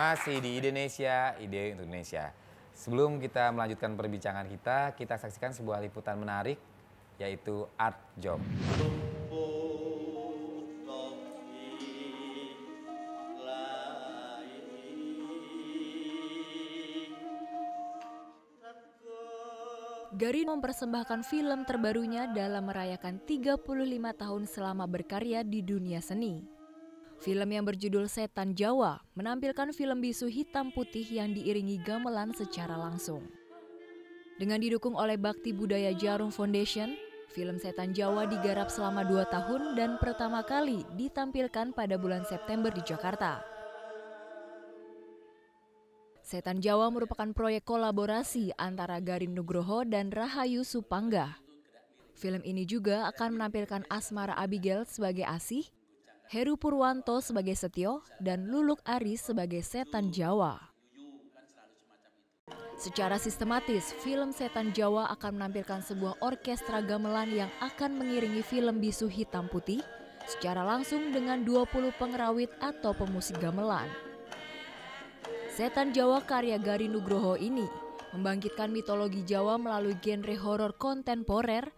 Masih di Indonesia, ide untuk Indonesia. Sebelum kita melanjutkan perbincangan kita saksikan sebuah liputan menarik, yaitu Art Job. Garin mempersembahkan film terbarunya dalam merayakan 35 tahun selama berkarya di dunia seni. Film yang berjudul Setan Jawa menampilkan film bisu hitam putih yang diiringi gamelan secara langsung. Dengan didukung oleh Bakti Budaya Jarum Foundation, film Setan Jawa digarap selama 2 tahun dan pertama kali ditampilkan pada bulan September di Jakarta. Setan Jawa merupakan proyek kolaborasi antara Garin Nugroho dan Rahayu Supangga. Film ini juga akan menampilkan Asmara Abigail sebagai Asih, Heru Purwanto sebagai Setio, dan Luluk Aris sebagai Setan Jawa. Secara sistematis, film Setan Jawa akan menampilkan sebuah orkestra gamelan yang akan mengiringi film bisu hitam putih secara langsung dengan 20 pengerawit atau pemusik gamelan. Setan Jawa karya Garin Nugroho ini membangkitkan mitologi Jawa melalui genre horor kontemporer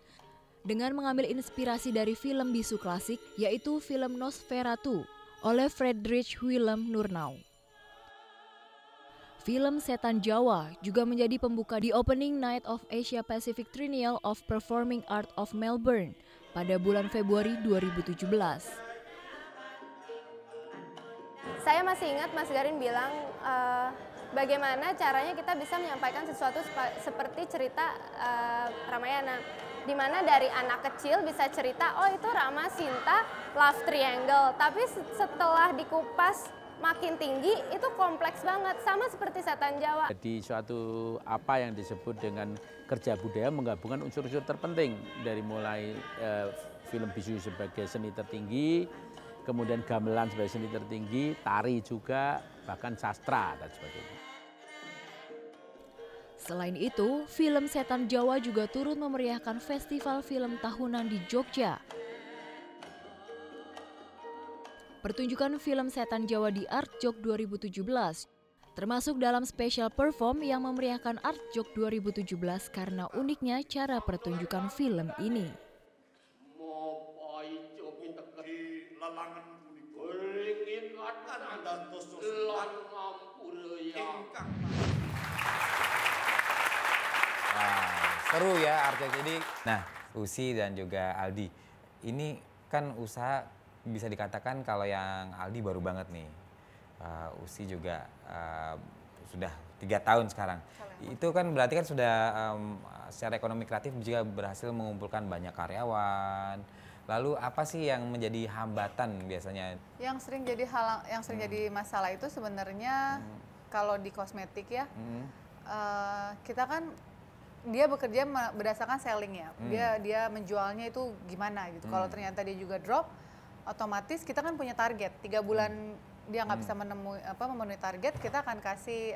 dengan mengambil inspirasi dari film bisu klasik, yaitu film Nosferatu oleh Friedrich Wilhelm Murnau. Film Setan Jawa juga menjadi pembuka di Opening Night of Asia Pacific Triennial of Performing Art of Melbourne pada bulan Februari 2017. Saya masih ingat Mas Garin bilang bagaimana caranya kita bisa menyampaikan sesuatu seperti cerita Ramayana. Di mana dari anak kecil bisa cerita, oh itu Rama, Sinta, love triangle. Tapi setelah dikupas makin tinggi, itu kompleks banget. Sama seperti Setan Jawa. Jadi suatu apa yang disebut dengan kerja budaya menggabungkan unsur-unsur terpenting. Dari mulai film bisu sebagai seni tertinggi, kemudian gamelan sebagai seni tertinggi, tari juga, bahkan sastra dan sebagainya. Selain itu, film Setan Jawa juga turut memeriahkan festival film tahunan di Jogja. Pertunjukan film Setan Jawa di Art Jog 2017 termasuk dalam special perform yang memeriahkan Art Jog 2017 karena uniknya cara pertunjukan film ini. Seru ya Art Job ini. Nah, Usi dan juga Aldi, ini kan usaha bisa dikatakan kalau yang Aldi baru banget nih. Usi juga sudah 3 tahun sekarang. Itu kan berarti kan sudah secara ekonomi kreatif juga berhasil mengumpulkan banyak karyawan. Lalu apa sih yang menjadi hambatan biasanya? Yang sering jadi masalah itu sebenarnya kalau di kosmetik ya, kita kan dia bekerja berdasarkan selling ya. Dia menjualnya itu gimana gitu. Kalau ternyata dia juga drop, otomatis kita kan punya target. 3 bulan dia nggak bisa memenuhi target, kita akan kasih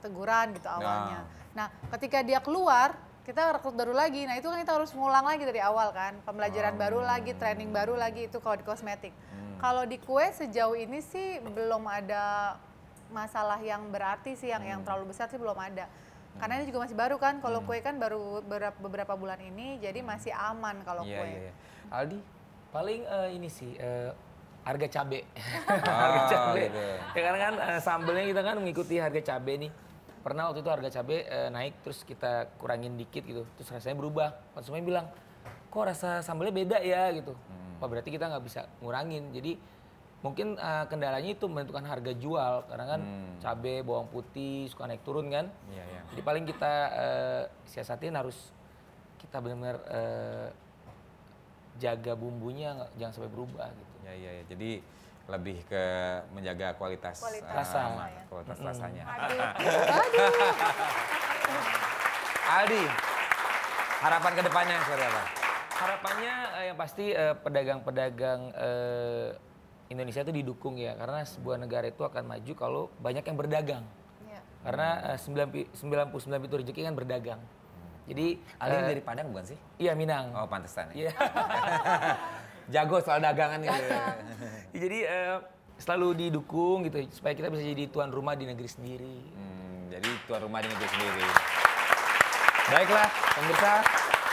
teguran gitu awalnya. Nah, ketika dia keluar, kita rekrut baru lagi. Nah, itu kan kita harus ngulang lagi dari awal kan. Pembelajaran baru lagi, training baru lagi, itu kalau di kosmetik. Kalau di kue sejauh ini sih belum ada masalah yang berarti sih, yang terlalu besar sih belum ada. Karena ini juga masih baru kan, kalau kue kan baru beberapa bulan ini, jadi masih aman kalau kue. Iya. Aldi? Paling ini sih, harga cabai. Harga cabai. Gitu. Ya karena kan sambelnya kita kan mengikuti harga cabai nih. Pernah waktu itu harga cabai naik, terus kita kurangin dikit gitu, terus rasanya berubah. Konsumen bilang, kok rasa sambelnya beda ya gitu. Wah, berarti kita nggak bisa ngurangin. Jadi mungkin kendalanya itu menentukan harga jual, karena kan cabai, bawang putih suka naik turun kan. Iya. Jadi paling kita siasatin harus kita benar-benar jaga bumbunya jangan sampai berubah gitu. Iya. Jadi lebih ke menjaga kualitas rasa, kualitas rasanya. Aduh. Aldi, harapan kedepannya seperti apa? Harapannya yang pasti pedagang-pedagang Indonesia itu didukung ya, karena sebuah negara itu akan maju kalau banyak yang berdagang. Karena 99 itu rezeki kan berdagang. Jadi Aldi dari Padang bukan sih? Iya, Minang. Oh, pantesan. Iya. Jago soal dagangan gitu. Jadi selalu didukung gitu supaya kita bisa jadi tuan rumah di negeri sendiri. Jadi tuan rumah di negeri sendiri. Baiklah, pemirsa,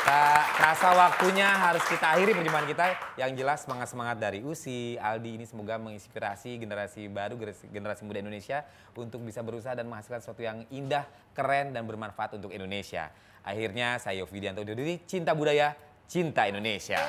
tak terasa waktunya harus kita akhiri perjumpaan kita. Yang jelas semangat-semangat dari Usi, Aldi ini semoga menginspirasi generasi baru, generasi muda Indonesia untuk bisa berusaha dan menghasilkan sesuatu yang indah, keren, dan bermanfaat untuk Indonesia. Akhirnya saya Yofi Widianto undur diri, cinta budaya, cinta Indonesia.